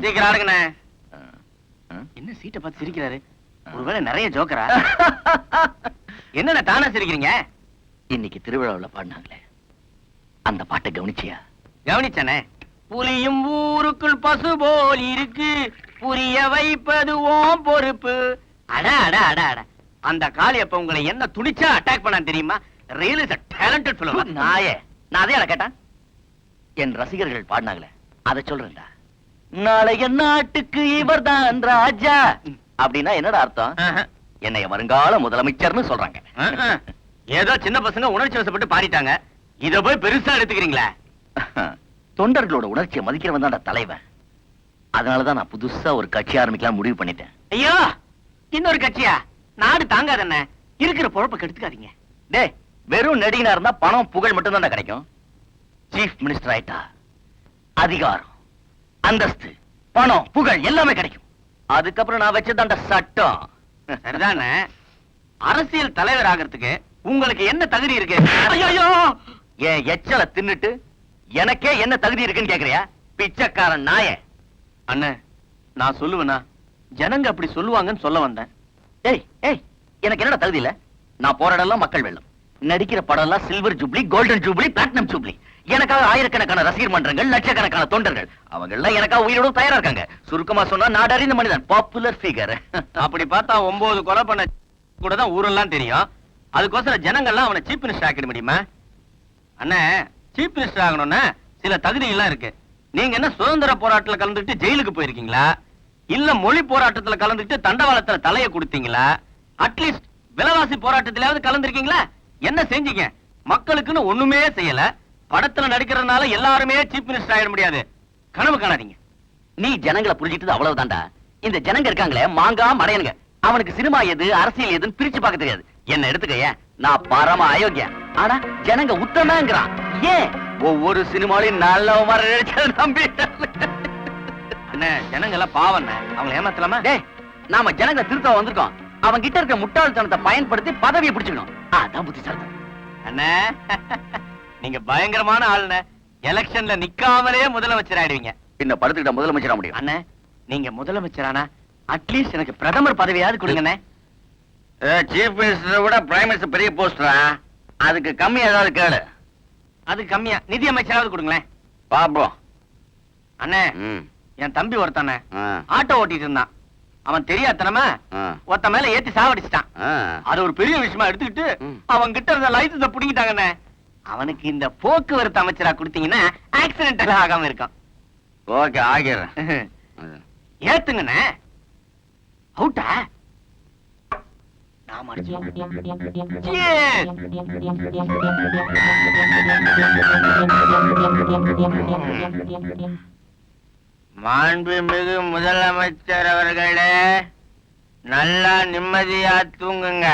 சீக்கிரம் ஆடுங்கண்ணே. என்ன சீட்டை பார்த்து சிரிக்கிறாரு? ஒருவேளை நிறைய ஜோக்கரா? என்ன தானா சிரிக்கிறீங்க? இன்னைக்கு திருவிழாவில் பாடினாங்களே அந்த பாட்டை கவனிச்சியா? கவனிச்சனே. புலியும் ஊருக்குள் பசு போல் இருக்கு, புரிய வைப்பது ஓம் பொறுப்பு. அடா அடா அடா அடா, அந்த காளியப்ப உங்களை என்ன துணிச்சா அட்டாக் பண்ண தெரியுமா? Real is a talented fellow. நாயே, நான் அதே கேட்டேன். என் ரசிகர்கள் பாடினாங்களே அதை சொல்றேன்டா. நாளைய நாட்டுக்கு இவர்தான் ராஜா அப்படின்னா என்னடா அர்த்தம்? என்னைய வருங்கால முதலமைச்சர்னு சொல்றாங்க. ஏதோ சின்ன பசங்க உணர்ச்சி வசப்பட்டு பாடிட்டாங்க, இத போய் பெருசா எடுத்துக்கிறீங்களா? தொண்டர்களோட உணர்ச்சியை மதிக்கிறவன் தான் தலைவன். அதனாலதான் நான் புதுசா ஒரு கட்சி ஆரம்பிக்கலாம் முடிவு பண்ணிட்டேன். ஐயோ, இன்னொரு கட்சியா? நாடு தாங்காதண்ண, இருக்கிற பொழப்ப கெடுத்துக்காதீங்க. டே, வெறும் நடிகனா இருந்தா பணம் புகழ் மட்டும் தான் கிடைக்கும். சீஃப் மினிஸ்டர் ஆயிட்டா அதிகாரம், அந்தஸ்து, பணம், புகழ் எல்லாமே கிடைக்கும். அதுக்கப்புறம் நான் வச்சதாண்ட சட்டம். சரிதானே? அரசியல் தலைவர் ஆகிறதுக்கு உங்களுக்கு என்ன தகுதி இருக்கு? ஐயோ, என் எச்சல தின்னுட்டு எனக்கே என்ன தகுதி இருக்குன்னு கேக்குறியா? பிச்சைக்காரன் நாய. அண்ணே, நான் சொல்லுவேனா? ஜனங்க அப்படி சொல்லுவாங்கன்னு சொல்ல வந்தேன். ஏய் ஏய், எனக்கு என்னடா தகுதி இல்ல? நான் போற இடம்லாம் மக்கள் வெள்ளம், நடிக்கிற படம் எல்லாம் silver jubilee, golden jubilee, platinum jubilee. எனக்காக ஆயிரக்கணக்கான ரசிகர் மன்றங்கள், லட்சக்கணக்கான தொண்டர்கள், அவங்க எல்லாம் எனக்காக உயிரோட தயாரா இருக்காங்க. சுருக்கமா சொன்னா நாடறிந்த மனிதன், பாப்புலர் ஃபிகர். அப்படி பார்த்தா 9 கொலை பண்ண கூட தான் ஊரெல்லாம் தெரியும். அதுக்கோசரம் ஜனங்கள்லாம் அவனை சீஃப் மினிஸ்டர் ஆக்கிட முடியுமா? அண்ணே, சீஃப் மினிஸ்டர் ஆகணும்னா சில தகுதி எல்லாம் இருக்கு. நீங்க என்ன சுதந்திர போராட்டத்துல கலந்துட்டு ஜெயிலுக்கு போயிருக்கீங்களா? இல்ல மொழி போராட்டத்துல கலந்துட்டு தண்டவாளத்துல தலைய கொடுத்தீங்களா? அட்லீஸ்ட் விலைவாசி போராட்டத்திலாவது கலந்துருக்கீங்களா? என்ன செஞ்சீங்க? மக்களுக்குன்னு ஒண்ணுமே செய்யல. படத்துல நடிக்கிறதுனால எல்லாருமே சீஃப் மினிஸ்டர் ஆயிட முடியாது. கனவு காணாதீங்க. நீ ஜனங்களை புரிஞ்சிட்டது அவ்வளவுதான்டா. இந்த ஜனங்க இருக்காங்களே மாங்கா மடையனுங்க, அவனுக்கு சினிமா எது அரசியல் எதுன்னு பிரிச்சு பார்க்க தெரியாது. என்ன எடுத்துக்கைய, நான் பரம அயோக்கியா, ஆனா ஜனங்க உத்தமங்கிறான். ஏன்? ஒவ்வொரு சினிமாலையும் நல்ல நம்பி. அண்ணே, ஜனங்க எல்லாம் பாவம், அவங்களை ஏமாத்தலாமா? டேய், நாம ஜனங்களை திருத்த வந்திருக்கோம். அவன் கிட்ட இருக்க முட்டாள்தனத்தை பயன்படுத்தி பதவியை பிடிச்சுக்கணும். அதான் புத்திசாலித்தனம். அண்ணே, நீங்க பயங்கரமான ஆளுண்ணே. எலெக்ஷன்ல நிக்காமலே முதலமைச்சர் ஆயிடுவீங்க. பின்ன படுத்துக்கிட்ட முதலமைச்சரா முடியும். அண்ணே, நீங்க முதலமைச்சரானா அட்லீஸ்ட் எனக்கு பிரதமர் பதவியாவது கொடுங்கண்ணே. சீஃப் மினிஸ்டர் விட பிரைம் மினிஸ்டர் பெரிய போஸ்டரா? அதுக்கு கம்மி ஏதாவது கேளு. அது கம்மியா நிதி அமைச்சராவது கொடுங்களேன் பாப்போம். அண்ணே, என் தம்பி ஒருத்தானே ஆட்டோ ஓட்டிட்டு இருந்தான். அவன் தெரியாதனமா ஒருத்த மேல ஏத்தி சாவடிச்சிட்டான். அது ஒரு பெரிய விஷயமா எடுத்துக்கிட்டு அவன் கிட்ட இருந்த லைசன்ஸ புடிங்கிட்டாங்கண்ணே. அவனுக்கு இந்த போக்குவரத்து அமைச்சரா கொடுத்தீங்கன்னா ஆக்சிடென்ட் எல்லாம் ஆகாம இருக்கும். ஓகே, ஆகிறேன். ஏத்துங்கண்ணே. அவுட்டா? மாண்புமிகு முதலமைச்சர் அவர்களே, நல்லா நிம்மதியா தூங்குங்க.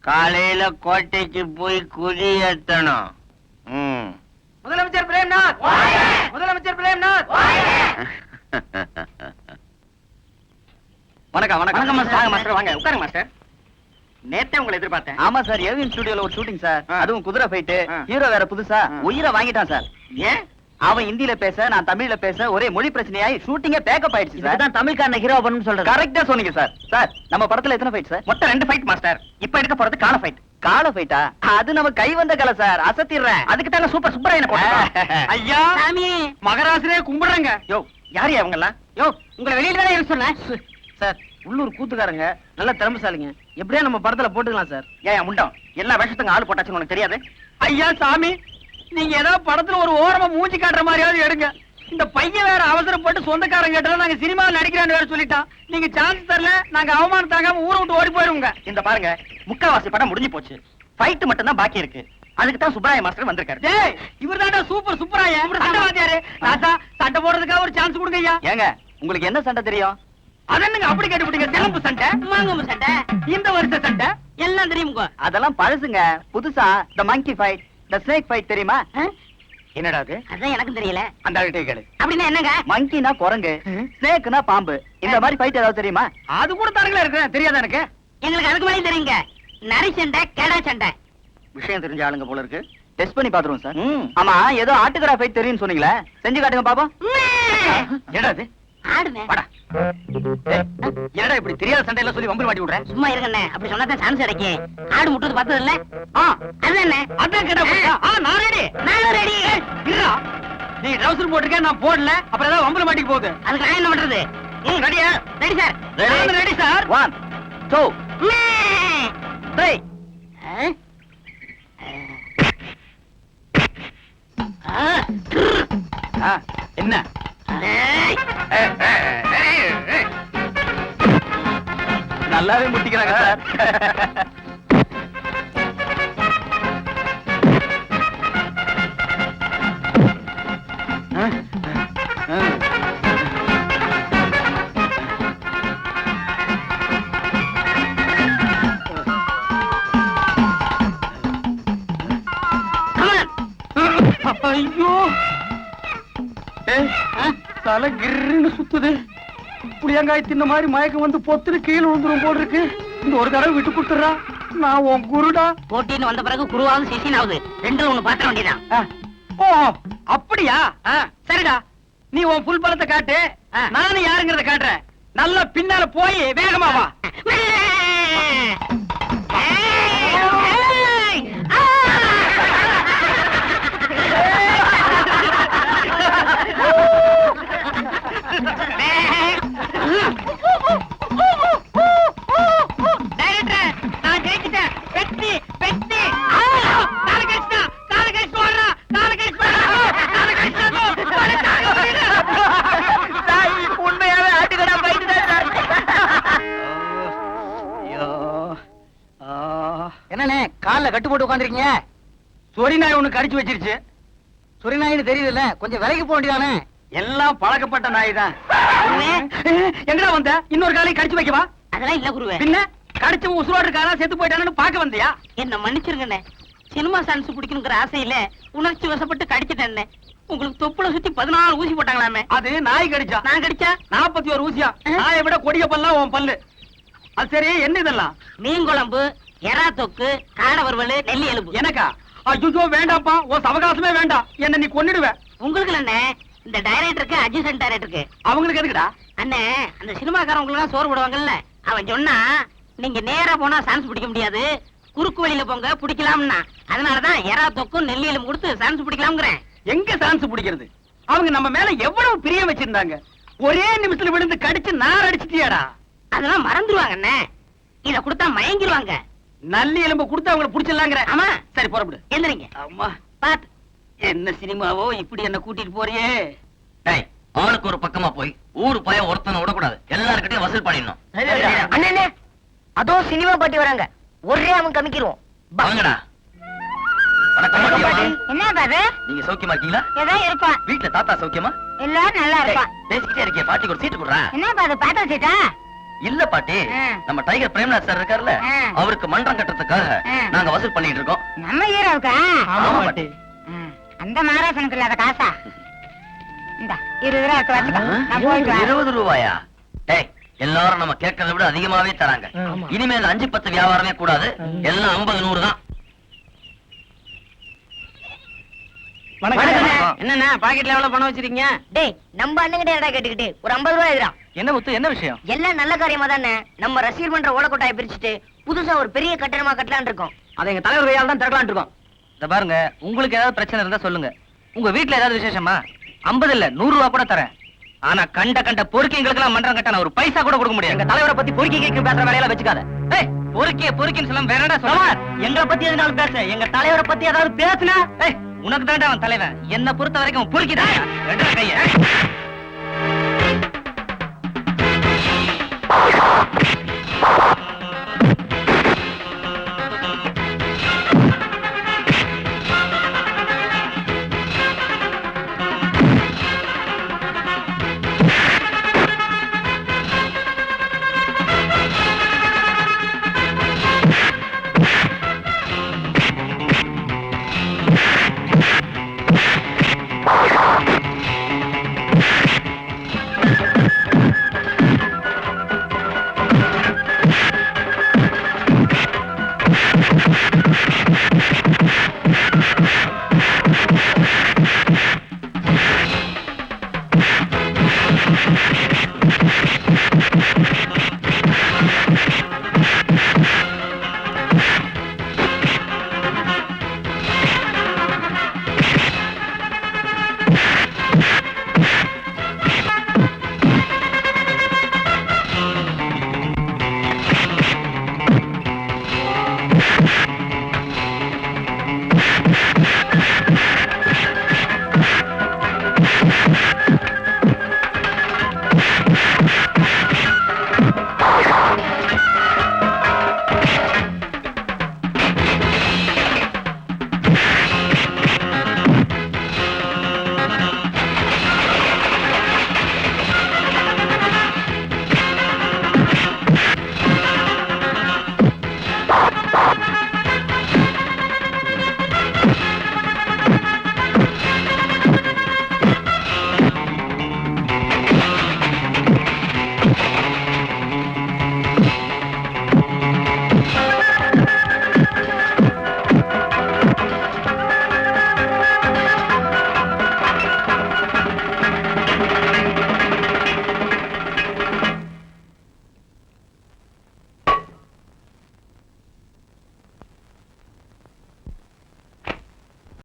காலையில கோட்டைக்கு போய் குடி ஏத்தணும். முதலமைச்சர் பிரேம்நாத், முதலமைச்சர் பிரேம்நாத். வணக்கம் வணக்கம் மாஸ்டர். வாங்க உட்காருங்க மாஸ்டர். நேத்தே உங்களை எதிர்பார்த்தேன். ஆமா சார், ஏவிஎம் ஸ்டுடியோல ஒரு ஷூட்டிங் சார். அதுவும் குதிரை ஃபைட். ஹீரோ வேற புதுசா உயிரை வாங்கிட்டான் சார். ஏன்? அவன் ஹிந்தில பேச, நான் தமிழ்ல பேச, ஒரே மொழி பிரச்சனையாயி ஷூட்டிங்கே பேக்கப் ஆயிடுச்சு சார். அதான் தமிழ்காரன ஹீரோ பண்ணனும் சொல்றேன். கரெக்ட்டா சொன்னீங்க சார். சார், நம்ம படத்துல எத்தனை ஃபைட் சார்? மொத்தம் 2 ஃபைட் மாஸ்டர். இப்ப எடுக்க போறது கால ஃபைட். கால ஃபைட்டா? அது நம்ம கை வந்த கலை சார், அசத்திடுறேன். அதுக்கு தான சூப்பர் சூப்பராயன போட்டா. ஐயா சாமி, மகராசரே கும்பிடுறேங்க. யோ, யார் அவங்க எல்லாம்? யோ, உங்களை வெளியில தானே இருக்க சொன்னேன் சார். உள்ளூர் கூத்துக்காரங்க, நல்ல திறமைசாலிங்க. எப்படியா நம்ம படத்துல போட்டுக்கலாம் சார். ஏன் முண்டம், எல்லா வேஷத்துக்கும் ஆளு போட்டாச்சுன்னு உனக்கு தெரியாது? ஐயா சாமி, நீங்க ஏதாவது படத்துல ஒரு ஓரமா மூஞ்சி காட்டுற மாதிரியாவது எடுங்க. இந்த பையன் வேற அவசரப்பட்டு சொந்தக்காரங்க கேட்டாலும் நாங்க சினிமாவில் நடிக்கிறான்னு வேற சொல்லிட்டான். நீங்க சான்ஸ் தரல, நாங்க அவமானம் தாங்காம ஊரை விட்டு ஓடி போயிருவோங்க. இந்த பாருங்க, முக்காவாசி படம் முடிஞ்சு போச்சு. ஃபைட் மட்டும் தான் பாக்கி இருக்கு. அதுக்கு தான் சுப்பராய மாஸ்டர் வந்திருக்காரு. டேய், இவர் தான்டா சூப்பர் சுப்பராய. சண்டைவாதியாரு. ராசா, சண்டை போடுறதுக்காக ஒரு சான்ஸ் கொடுங்க ஐயா. ஏங்க, உங்களுக்கு என்ன சண்டை தெரியும்? அதென்னங்க அப்படி கேட்டுவிட்டீங்க? சிலம்பு சண்டை, மாங்கம்பு சண்டை, இந்த வருஷ சண்டை எல்லாம் தெரியுங்க. அதெல்லாம் பழசுங்க. புதுசா தி மங்கி ஃபைட், தி ஸ்னேக் ஃபைட் தெரியுமா? என்னடா அது? அதான் எனக்கு தெரியல. அந்த ஆள்கிட்ட கேளு. அப்படின்னா என்னங்க? மங்கினா குரங்கு, ஸ்னேக்னா பாம்பு. இந்த மாதிரி ஃபைட் ஏதாவது தெரியுமா? அது கூட தரங்களா இருக்கு, தெரியாதா எனக்கு? எங்களுக்கு அதுக்கு மேலே தெரியுங்க. நரி சண்டை, கேடா சண்டை. விஷயம் தெரிஞ்ச ஆளுங்க போல இருக்கு. டெஸ்ட் பண்ணி பாத்துருவோம் சார். ஆமா, ஏதோ ஆட்டுக்கடா ஃபைட் தெரியும்னு சொன்னீங்களே, செஞ்சு காட்டுங்க பாப்போம். என்னடா இது? ஆடுனே. வாடா. ஏய், என்னடா இப்படி தெரியாத சண்டையில சொல்லி வம்பு மாட்டி விடுற? சும்மா இருங்கண்ணே, அப்படி சொன்னாதான் சான்ஸ் கிடைக்கும். ஆடு முட்டுறது பார்த்தது இல்ல? அதுதானே. அதான் கேட்டா நான் ரெடி. நானும் ரெடி. இருடா. நீ ட்ரவுசர் போட்டுக்க, நான் போடல. அப்புறம் ஏதாவது வம்புல மாட்டிக்க போகுது. அதுக்கு நான் என்ன பண்றது? ரெடியா? Ready sir. Ready sir. 1 2 3. என்ன? நல்லாவே முட்டிக்கிறாங்க சார். ஐயோ, தலை கிர்ன்னு சுத்துது. புளியங்காய் தின்ன மாதிரி மயக்கம் வந்து பொத்துன்னு கீழே விழுந்துரும் போல் இருக்கு. இந்த ஒரு தடவை விட்டு கொடுத்துறா, நான் உன் குருடா. போட்டின்னு வந்த பிறகு குருவாவது சிசின் ஆகுது. ரெண்டுல ஒண்ணு பாத்திர வேண்டியதான். ஓ அப்படியா? சரிடா, நீ உன் புல் பலத்தை காட்டு, நானும் யாருங்கிறத காட்டுறேன். நல்லா பின்னால போய் வேகமா வா. நான் ஜெயிச்சிட்டேன். வெற்றி வெற்றி. உண்மையாவே ஆட்டுக்கடா போயிட்டு சார். என்னண்ணே கால்ல கட்டு போட்டு உட்காந்துருக்கீங்க? சொரி நாய் ஒண்ணு கடிச்சு வச்சிருச்சு. சொரி நாயின்னு தெரியுதுல்ல, கொஞ்சம் விலைக்கு போக வேண்டியதானே? எல்லாம் பழக்கப்பட்ட நாய் தான். எங்கடா வந்த? இன்னொரு காலையும் கடிச்சு வைக்கவா? அதெல்லாம் இல்ல குருவே. பின்ன கடிச்சு உசுரோடு இருக்காரா செத்து போயிட்டானு பாக்க வந்தியா? என்ன மன்னிச்சிருங்கண்ணே, சினிமா சான்ஸ் பிடிக்கணுங்கிற ஆசையில உணர்ச்சி வசப்பட்டு கடிச்சிட்டேன். உங்களுக்கு தொப்புல சுத்தி 14 ஊசி போட்டாங்களாமே. அது நாய் கடிச்சா. நான் கடிச்சா 41 ஊசியா? நாயை விட கொடிய பல்லா உன் பல்லு. அது சரி, என்ன இதெல்லாம்? மீன் குழம்பு, எறா தொக்கு, காடை வறுவல், நெல்லி எலும்பு. எனக்கா? ஐயோ வேண்டாப்பா, உன் சவகாசமே வேண்டாம். என்ன நீ கொன்னுடுவ. உங்களுக்கு என்ன, இந்த டைரக்டருக்கு அசிஸ்டன்ட் டைரக்டருக்கு அவங்களுக்கு எதுக்குடா? அண்ணே, அந்த சினிமாக்காரங்களுக்கு எல்லாம் சோறு போடுவாங்கல்ல, அவன் சொன்னா நீங்க நேரா போனா சான்ஸ் பிடிக்க முடியாது, குறுக்கு வழியில போங்க பிடிக்கலாம்னா. அதனாலதான் எறா தொக்கும் நெல்லி எலும்பு கொடுத்து சான்ஸ் பிடிக்கலாம்ங்கிறேன். எங்க சான்ஸ் பிடிக்கிறது? அவங்க நம்ம மேல எவ்வளவு பிரியம் வச்சிருந்தாங்க. ஒரே நிமிஷத்துல விழுந்து கடிச்சு நார் அடிச்சிட்டியாடா. அதெல்லாம் மறந்துருவாங்க அண்ணே, இத கொடுத்தா மயங்கிருவாங்க. நல்லி எலும்பு கொடுத்து அவங்களை புடிச்சிடலாங்கிற. ஆமா. சரி புறப்படு. எந்திரிங்க. அம்மா, பாத்து. என்ன சினிமாவோ இப்படி என்ன கூட்டிட்டு போறியே. டேய், ஆளுக்கு ஒரு பக்கமா போய் ஊரு பய ஒருத்தனை விடக்கூடாது. எல்லார்கிட்டயும் வசூல் பண்ணிடணும். அண்ணே, அதோ சினிமா பாட்டி வராங்க. ஒரே அவன் கமிக்கிருவோம். வாங்கடா. வணக்கம் பாட்டியம்மா. என்ன பாரு? நீங்க சௌக்கியமா இருக்கீங்களா? ஏதோ இருப்பா. வீட்டுல தாத்தா சௌக்கியமா? எல்லாரும் நல்லா இருப்பா. பேசிக்கிட்டே இருக்கே, பாட்டிக்கு ஒரு சீட்டு கொடுறா. என்ன பாரு, பாத்த வச்சுட்டா? இல்ல பாட்டி, நம்ம டைகர் பிரேம்நாத் சார் இருக்காருல்ல, அவருக்கு மன்றம் கட்டுறதுக்காக நாங்க வசூல் பண்ணிட்டு இருக்கோம். நம்ம ஹீரோவுக்கா? ஆமா பாட்டி. அந்த மகாராசனுக்கு இல்லாத காசா? இந்த 20 ரூபா எடுத்து வச்சுக்க. நான் போயிட்டு வரேன். 20 ரூபாயா? டேய், எல்லாரும் நம்ம கேட்கறத விட அதிகமாவே தராங்க. இனிமேல் 5-10 வியாபாரமே கூடாது. எல்லாம் 50-100 தான். என்னண்ணா பாக்கெட்ல எவ்வளவு பணம் வச்சிருக்கீங்க? டேய், நம்ம அண்ணங்கிட்ட என்னடா கேட்டுக்கிட்டு ஒரு 50 ரூபா எதிரா. என்ன முத்து, என்ன விஷயம்? எல்லாம் நல்ல காரியமா தானே. நம்ம ரசிகர் மன்ற ஓலக்கோட்டாயை பிரிச்சுட்டு புதுசா ஒரு பெரிய கட்டணமா கட்டலான்னு இருக்கோம். அதை எங்க தலைவர் கையால தான் திறக்கலாம்னு இருக்கோம். இத பாருங்க, உங்களுக்கு ஏதாவது பிரச்சனை இருந்தா சொல்லுங்க. உங்க வீட்டுல ஏதாவது விசேஷமா 50 இல்ல 100 ரூபா கூட தரேன். ஆனா கண்ட பொறுக்கிங்களுக்கு எல்லாம் மன்றம் கட்ட ஒரு பைசா கூட கொடுக்க முடியாது. எங்க தலைவரை பத்தி பொறுக்கி கேட்க பேசுற வேலையில வச்சுக்காத. ஏய், பொறுக்கின்னு சொல்ல வேறடா சொல்ல. எங்களை பத்தி எதுனாலும் பேச, எங்க தலைவரை பத்தி ஏதாவது பேசுனா உனக்கு தான்டா அவன் தலைவன். என்ன பொறுத்த வரைக்கும் பொறுக்கிதான் கைய.